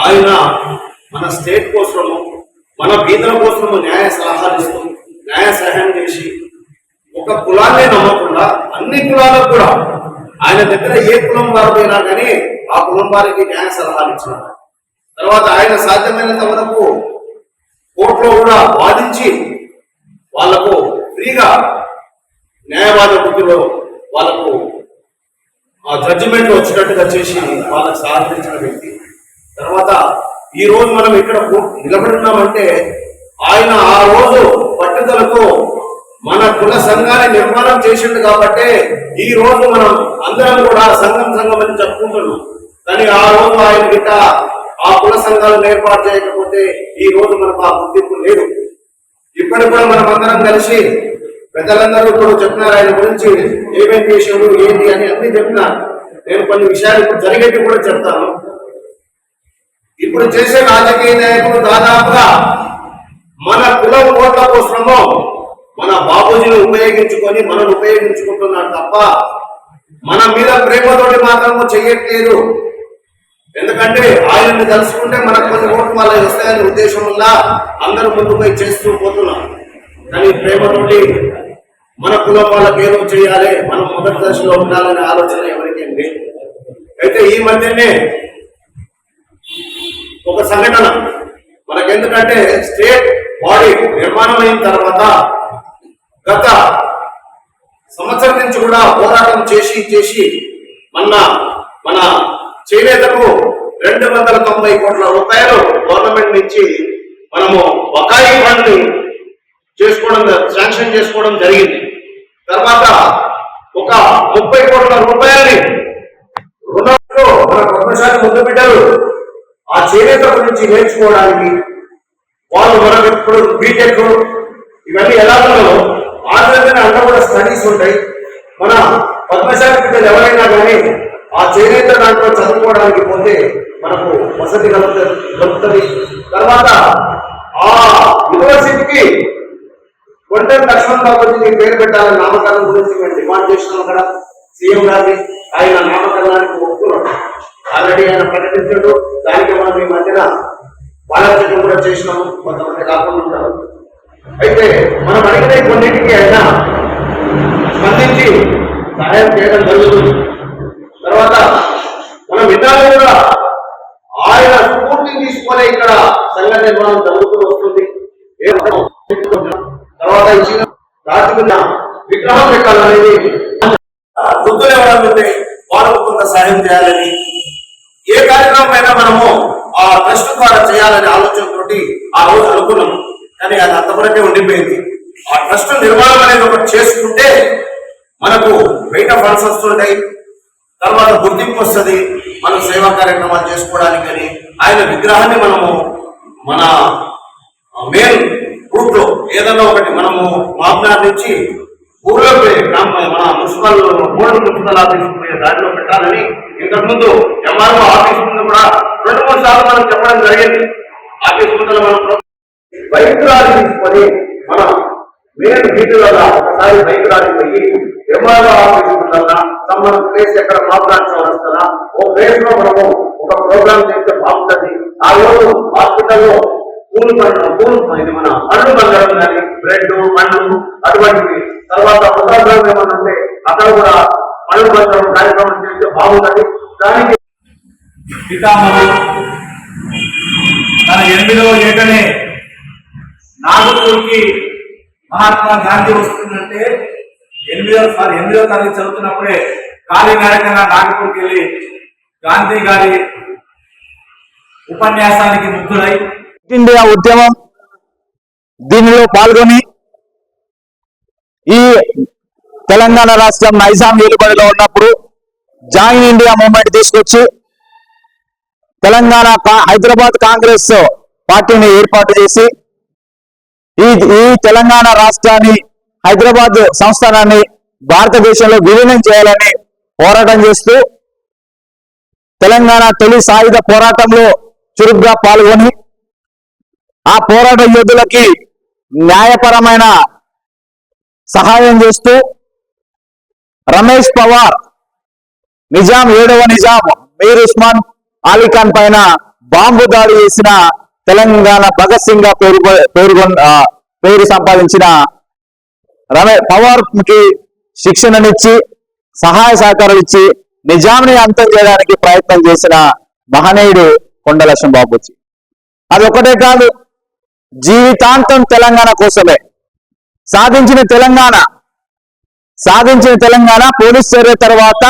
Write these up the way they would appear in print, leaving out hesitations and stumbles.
ఆయన మన స్టేట్ కోసము మన బీదల కోసము న్యాయ సలహాలు ఇస్తూ న్యాయ సహాయం చేసి ఒక కులాన్ని నమ్మకుండా అన్ని కులాలకు కూడా ఆయన దగ్గర ఏ కులం వారు పోయినా కానీ ఆ కులం వారికి న్యాయ సలహాలు ఇచ్చినారు. తర్వాత ఆయన సాధ్యమైనంత వరకు కోర్టులో కూడా వాదించి వాళ్లకు ఫ్రీగా న్యాయవాద వృత్తిలో వాళ్ళకు ఆ జడ్జిమెంట్ వచ్చినట్టుగా చేసి వాళ్ళకు సహకరించిన వ్యక్తి. తర్వాత ఈ రోజు మనం ఇక్కడ నిలబడున్నామంటే ఆయన ఆ రోజు పట్టుదలతో మన కుల సంఘాన్ని నిర్మాణం చేసిండు కాబట్టి ఈ రోజు మనం అందరం కూడా సంఘం అని చెప్పుకుంటున్నాం. కానీ ఆ రోజు ఆయన గిట్ట ఆ కుల సంఘాలను ఏర్పాటు చేయకపోతే ఈ రోజు మనకు ఆ గుర్తింపు లేదు. ఇప్పటికి కూడా మనం అందరం కలిసి పెద్దలందరూ ఇప్పుడు చెప్పినారు ఆయన గురించి ఏమేం చేశాడు ఏంటి అని అన్ని చెప్పినారు. నేను కొన్ని విషయాలు ఇప్పుడు జరిగేవి కూడా చెప్తాను. ఇప్పుడు చేసే రాజకీయ నాయకులు దాదాపుగా మన కులం ఓట్ల కోసమో మన బాబూజీని ఉపయోగించుకొని మనం ఉపయోగించుకుంటున్నారు తప్ప మన మీద ప్రేమతోటి మాత్రము చెయ్యట్లేదు. ఎందుకంటే ఆయనని తెలుసుకుంటే మనకు కొన్ని ఓట్లు వాళ్ళకి వస్తాయనే ఉద్దేశం వల్ల అందరూ ముందుపై చేస్తూ పోతున్నాం. కానీ ప్రేమతోటి మన కులం వాళ్ళకి ఏదో చేయాలి, మనం మొదటి దశలో ఉండాలనే ఆలోచన ఎవరికి లేదు. అయితే ఈ మధ్యనే ఒక సంఘటన మనకెందుకంటే స్టేట్ బాడీ నిర్మాణం అయిన తర్వాత గత సంవత్సరం నుంచి కూడా పోరాటం చేసి మన చేనేతకు 290 కోట్ల రూపాయలు గవర్నమెంట్ నుంచి మనము బకాయి ఫండ్ శాంక్షన్ చేసుకోవడం జరిగింది. తర్వాత ఒక 30 కోట్ల రూపాయలని రుణంలో మన పద్మశాలి ముద్దు బిడ్డలు ఆ చేనేత గురించి నేర్చుకోవడానికి వాళ్ళు మనకు ఇప్పుడు బీటెక్ ఇవన్నీ ఎలా ఉన్నాయో ఆ విధంగా అన్న కూడా స్టడీస్ ఉంటాయి. మన పద్మశాలి బిడ్డలు ఎవరైనా కానీ ఆ చేనేత దాంట్లో చదువుకోవడానికి పోతే మనకు వసతి కలుగుతుంది. తర్వాత ఆ యూనివర్సిటీకి కొండల లక్ష్మణ్ బాబుజీ పేరు పెట్టాలని నామకరణం గురించి మేము డిమాండ్ చేసినాం. అక్కడ సీఎం గారిని ఆయన నామకరణానికి ఒప్పుకున్నాడు. ఆల్రెడీ ఆయన ప్రకటించాడు. దానికి మనం ఈ మధ్యన బాలచక్రం కూడా చేసినాము. కొంతమంది కాకుండా ఉంటారు. అయితే మనం అడిగిన కొన్నింటికి ఆయన స్పందించి సహాయం చేయడం జరుగుతుంది. తర్వాత మనం విధాలు కూడా ఆయన స్ఫూర్తిని తీసుకొని ఇక్కడ సంఘ నిర్మాణం జరుగుతూ వస్తుంది. తర్వాత ఇచ్చిన రాజకీయ విగ్రహం పెట్టాలనేది వృద్ధులు ఎవరైతే వాళ్ళకు కొంత సహాయం చేయాలని ఏ కార్యక్రమం అయినా మనము ఆ ట్రస్ట్ ద్వారా చేయాలనే ఆలోచనతోటి ఆ రోజు అనుకున్నాము. కానీ అది అంతవరకే ఉండిపోయింది. ఆ ట్రస్ట్ నిర్మాణం అనేది ఒకటి చేసుకుంటే మనకు బయట ఫండ్స్ వస్తుంటాయి. తర్వాత గుర్తింపు వస్తుంది మనం సేవా కార్యక్రమాలు చేసుకోవడానికి. కానీ ఆయన విగ్రహాన్ని మనము మన మెయిన్ రూట్ లో ఏదైనా ఒకటి మనము మాబ్నార్ నుంచి ఊర్లో మన మున్సిపల్ బోర్డు మున్సిపల్ ఆఫీస్ పోయే దారిలో పెట్టాలని ఇంతకుముందు ఎంఆర్ఓ ఆఫీస్ ముందు కూడా 2-3 సార్లు మనం చెప్పడం జరిగింది. ఆఫీస్ ముందు మనం బైక్ రాలి తీసుకొని మన మెయిన్ వీధులలో ఒకసారి బైక్ రాలి పోయి ఎంఆర్ఓ ఆఫీస్ ముందన్నా మన ప్లేస్ ఎక్కడ మాబ్నార్ చౌరస్తానా ఓ ప్లేస్ లో మనము ఒక ప్రోగ్రామ్ చేస్తే బాగుంటుంది. ఆ రోజు హాస్పిటల్లో పూలు ఇది మన పండ్లు బంగారం కానీ బ్రెడ్ పండ్లు అటువంటివి. తర్వాత ప్రసాదం ఏమన్నా ఉంటే అక్కడ కూడా పండ్లు బంగారం కార్యక్రమం చేస్తే బాగుంటుంది. దానికి పితామహుడు తన 8వ ఏటనే నాగపూర్కి మహాత్మా గాంధీ వస్తుందంటే 8వ తరగతి చదువుతున్నప్పుడే కాలినడకన నాగపూర్కి వెళ్ళి గాంధీ గారి ఉపన్యాసానికి ముగ్ధులై ఇండియా ఉద్యమం దీనిలో పాల్గొని ఈ తెలంగాణ రాష్ట్రం నైజాం ఏలుబడిలో ఉన్నప్పుడు జాయిన్ ఇండియా మూవ్మెంట్ తీసుకొచ్చి తెలంగాణ హైదరాబాద్ కాంగ్రెస్ పార్టీని ఏర్పాటు చేసి ఈ తెలంగాణ రాష్ట్రాన్ని హైదరాబాద్ సంస్థానాన్ని భారతదేశంలో విలీనం చేయాలని పోరాటం చేస్తూ తెలంగాణ తొలి సాయుధ పోరాటంలో చురుగ్గా పాల్గొని ఆ పోరాట యోధులకి న్యాయపరమైన సహాయం చేస్తూ రమేష్ పవార్ నిజాం 7వ నిజాం మీర్ ఉస్మాన్ అలీ ఖాన్ పైన బాంబు దాడి చేసిన తెలంగాణ భగత్ సింగ్ గా పేరు సంపాదించిన పవార్ కి శిక్షణనిచ్చి సహాయ సహకారాలు ఇచ్చి నిజాంని అంతం చేయడానికి ప్రయత్నం చేసిన మహనీయుడు కొండ లక్ష్మణ్ బాపూజీ. అది ఒకటే కాదు, జీవితాంతం తెలంగాణ కోసమే సాధించిన తెలంగాణ పోలీస్ చర్య తర్వాత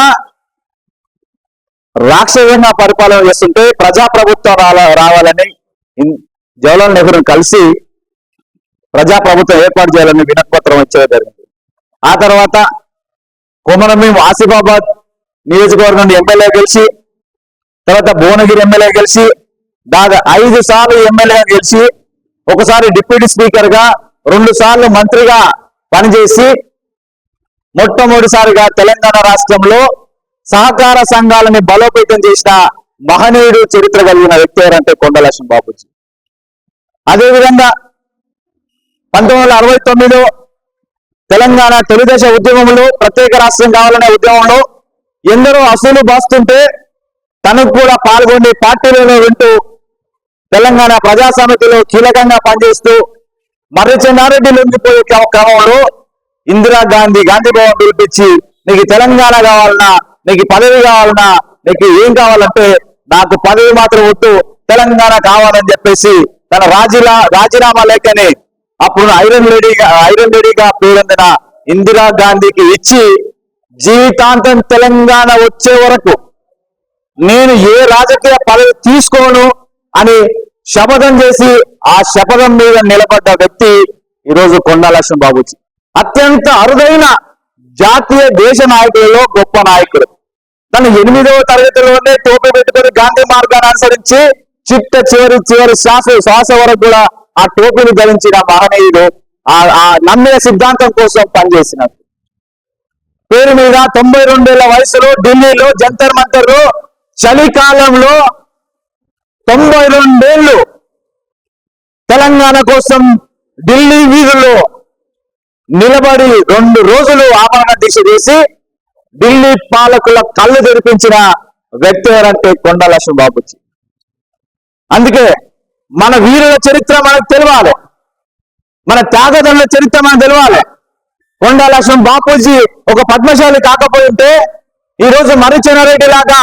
రాక్షసంగా పరిపాలన చేస్తుంటే ప్రజాప్రభుత్వం రావాలని జవహర్లాల్ నెహ్రూ కలిసి ప్రజాప్రభుత్వం ఏర్పాటు చేయాలని వినతిపత్రం ఇచ్చడం జరిగింది. ఆ తర్వాత కొమరంభీం ఆసిఫాబాద్ నియోజకవర్గం నుండి ఎమ్మెల్యే గెలిచి, తర్వాత భువనగిరి ఎమ్మెల్యే గెలిచి, 5 సార్లు ఎమ్మెల్యేగా గెలిచి, ఒకసారి డిప్యూటీ స్పీకర్ గా, 2 సార్లు మంత్రిగా పనిచేసి మొట్టమొదటిసారిగా తెలంగాణ రాష్ట్రంలో సహకార సంఘాలని బలోపేతం చేసిన మహనీయుడు, చరిత్ర కలిగిన వ్యక్తి ఎవరంటే కొండ లక్ష్మణ్ బాపూజీ. అదేవిధంగా 1969లో తెలంగాణ తొలిదశ ఉద్యమంలో, ప్రత్యేక రాష్ట్రం కావాలనే ఉద్యమంలో ఎందరో అసూలు బాస్తుంటే తనకు కూడా పాల్గొని పార్టీలలో వింటూ తెలంగాణ ప్రజా సమితిలో కీలకంగా పనిచేస్తూ మర్రి చెన్నారెడ్డి లొంగిపోయే క్రమంలో ఇందిరాగాంధీ గాంధీ భవన్ పిలిపించి, నీకు తెలంగాణ కావాలన్నా, నీకు పదవి కావాలన్నా, నీకు ఏం కావాలంటే నాకు పదవి మాత్రం వద్దు, తెలంగాణ కావాలని చెప్పేసి తన రాజీనామా లేఖని అప్పుడు ఐరన్ లేడీగా పేరొందిన ఇందిరాగాంధీకి ఇచ్చి, జీవితాంతం తెలంగాణ వచ్చే వరకు నేను ఏ రాజకీయ పదవి తీసుకోను అని శపథం చేసి ఆ శపథం మీద నిలబడ్డ వ్యక్తి ఈరోజు కొండ లక్ష్మణ్ బాపూజీ. అత్యంత అరుదైన జాతీయ దేశ నాయకులలో గొప్ప నాయకుడు. తను 8వ తరగతిలోనే టోపీ పెట్టుకొని గాంధీ మార్గాన్ని అనుసరించి చివరి శ్వాస వరకు కూడా ఆ టోపీని ధరించిన మహనీయుడు, ఆ నమ్మిన సిద్ధాంతం కోసం పనిచేసినాడు. పేరు మీద 92 ఏళ్ల వయసులో ఢిల్లీలో జంతర్ మంతర్లో చలికాలంలో 92 ఏళ్ళు తెలంగాణ కోసం ఢిల్లీ వీధుల్లో నిలబడి 2 రోజులు ఆమరణ దీక్ష చేసి ఢిల్లీ పాలకుల కళ్ళు తెరిపించిన వ్యక్తి ఎవరంటే కొండ లక్ష్మణ్ బాపూజీ. అందుకే మన వీరుల చరిత్ర మనకు తెలవాలి, మన త్యాగదనుల చరిత్ర మనకు తెలవాలి. కొండ లక్ష్మణ్ బాపూజీ ఒక పద్మశాలి కాకపోయింటే ఈరోజు మర్రి చెన్నారెడ్డి లాగా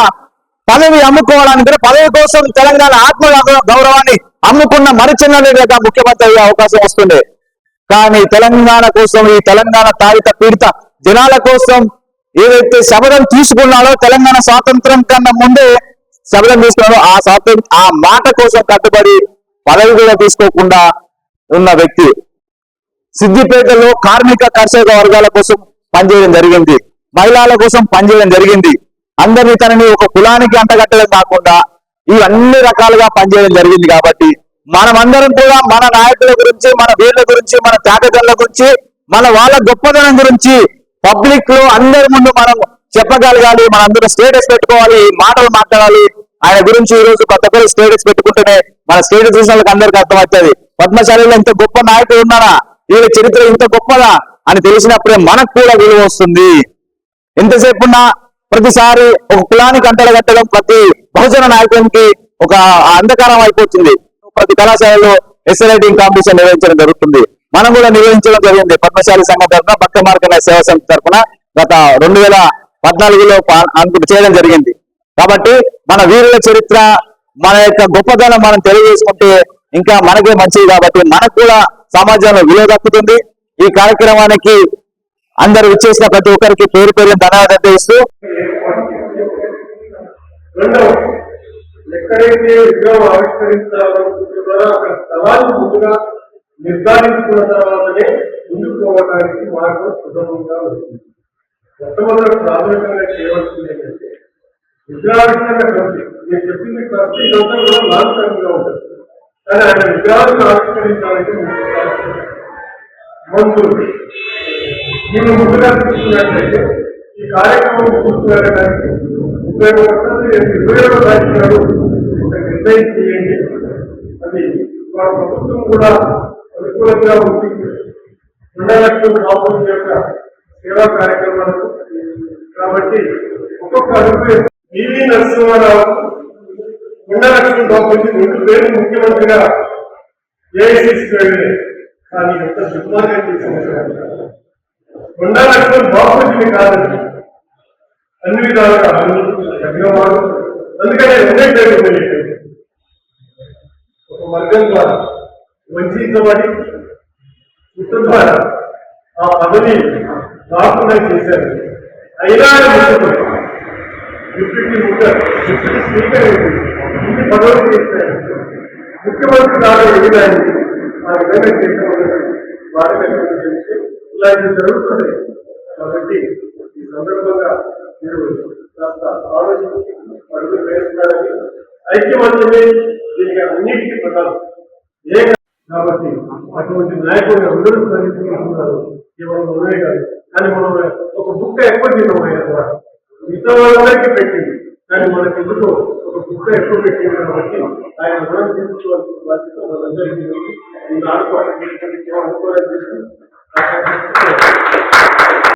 పదవి అమ్ముకోవడానికి, పదవి కోసం తెలంగాణ ఆత్మ గౌరవాన్ని అమ్ముకున్న మర్రి చెన్నారెడ్డి లాగా ముఖ్యమంత్రి అయ్యే అవకాశం వస్తుండే. కానీ తెలంగాణ కోసం, ఈ తెలంగాణ తాడిత పీడిత జనాల కోసం ఏదైతే శపథం తీసుకున్నాడో, తెలంగాణ స్వాతంత్రం కన్నా ముందే శపథం తీసుకున్నాడో ఆ మాట కోసం కట్టుబడి పదవి కూడా తీసుకోకుండా ఉన్న వ్యక్తి. సిద్దిపేటలో కార్మిక కర్షక వర్గాల కోసం పనిచేయడం జరిగింది, మహిళల కోసం పనిచేయడం జరిగింది. అందరినీ తనని ఒక కులానికి అంటగట్టడం కాకుండా ఈ అన్ని రకాలుగా పనిచేయడం జరిగింది. కాబట్టి మనమందరం కూడా మన నాయకుల గురించి, మన వీరుల గురించి, మన త్యాగదనుల గురించి, మన వాళ్ళ గొప్పదనం గురించి పబ్లిక్ లో అందరి ముందు మనం చెప్పగలగాలి. మనందరూ స్టేటస్ పెట్టుకోవాలి, మాటలు మాట్లాడాలి. ఆయన గురించి ఈ రోజు కొత్తపల్లి స్టేటస్ పెట్టుకుంటేనే మన స్టేటస్ చూసిన వాళ్ళకి అందరికీ అర్థమవుతుంది. పద్మశాలిలో ఇంత గొప్ప నాయకుడు ఉన్నారా, వీళ్ళ చరిత్ర ఇంత గొప్పదా అని తెలిసినప్పుడే మనకు కూడా విలువ వస్తుంది. ఎంతసేపు ఉన్నా ప్రతిసారి ఒక కులానికి అంటలు కట్టడం ప్రతి బహుజన నాయకునికి ఒక అంధకారం అయిపోతుంది. ప్రతి కళాశాలలో ఎస్సే రైటింగ్ కాంపిటీషన్ నిర్వహించడం జరుగుతుంది. మనం కూడా నిర్వహించడం జరిగింది. పద్మశాలి సంఘం తరఫున, భక్త మార్గ సేవా సంస్థ తరఫున గత 2014లో చేయడం జరిగింది. కాబట్టి మన వీరుల చరిత్ర, మన యొక్క గొప్పతనం మనం తెలియజేసుకుంటే ఇంకా మనకే మంచిది. కాబట్టి మనకు కూడా సమాజంలో విలువ దక్కుతుంది. ఈ కార్యక్రమానికి అందరూ విచ్చేసిన ప్రతి ఒక్కరికి పేరు పేరు ధన్యవాదాలు తెలియజేస్తూ, ఎక్కడైతే విగ్రహం ఆవిష్కరించాలనుకుంటున్నారో అక్కడ స్థలాన్ని ముందుగా నిర్ధారించుకున్న తర్వాతనే ముందుకు పోవడానికి మార్గం సులభంగా వస్తుంది. మొట్టమొదటి ప్రాథమికంగా చేయవలసింది ఏంటంటే విగ్రహావిష్కరణ ఖర్చు. నేను చెప్పింది ఖర్చు ఇదంతా కూడా లాంగ్ టర్మ్ గా ఉంటుంది. కానీ ఆయన విగ్రహాలను ఆవిష్కరించాలంటే మంజూరు. దీన్ని ముందుగా తీసుకున్నట్లయితే ఈ కార్యక్రమం ముందుకు వెళ్ళడానికి ఉపయోగపడుతుంది. 21వ తారీఖు నిర్ణయం చేయండి. అది మన ప్రభుత్వం కూడా అనుకూలంగా ఉంది. 2 లక్షల బాపూజీ యొక్క సేవా కార్యక్రమాలకు. కాబట్టి ఒక్కొక్క అడుగు పివి నరసింహారావు కొండా లక్ష్మణ్ బాబు వచ్చి 2 పేరు ముఖ్యమంత్రిగా ఏఐసిసికి వెళ్ళి కానీ ఎంత దుర్మార్గం చేసింది. కొండా లక్ష్మణ్ బాబు వచ్చింది కాదండి, అన్ని విధాలుగా తగ్గినవాడు. అందుకనే 2 పేరు వెళ్ళేది ఒక వర్గం ద్వారా వంచబడి కుట్ర ద్వారా ఆ పదవి రాకుండా చేశారు. అయినా డిప్యూటీ స్పీకర్ ఇన్ని పదవులు చేశారు. ముఖ్యమంత్రి ద్వారా ఎదిగాన్ని ఆ విధంగా చేసిన వారికి ఇలాంటివి జరుగుతుంది. కాబట్టి ఈ సందర్భంగా మీరు కాస్త ఆలోచించి అడుగులు వేస్తున్నారని ఐక్యమత్యమే దీనికి అన్నిటికీ ప్రధానం. కాబట్టి అటువంటి నాయకులు అందరూ స్మరించుకుంటున్నారు కేవలం మనమే కాదు. కానీ మనం ఒక బుక్ ఎక్కువ తినమయ్యా ద్వారా మిగతా వాళ్ళందరికీ పెట్టింది, కానీ మనకి ఎందుకు ఒక బుక్ ఎక్కువ పెట్టింది కాబట్టి ఆయన మనం తీసుకోవాల్సిన బాధ్యత మనందరికీ. ఈ నాలుగు అనుకోవాలని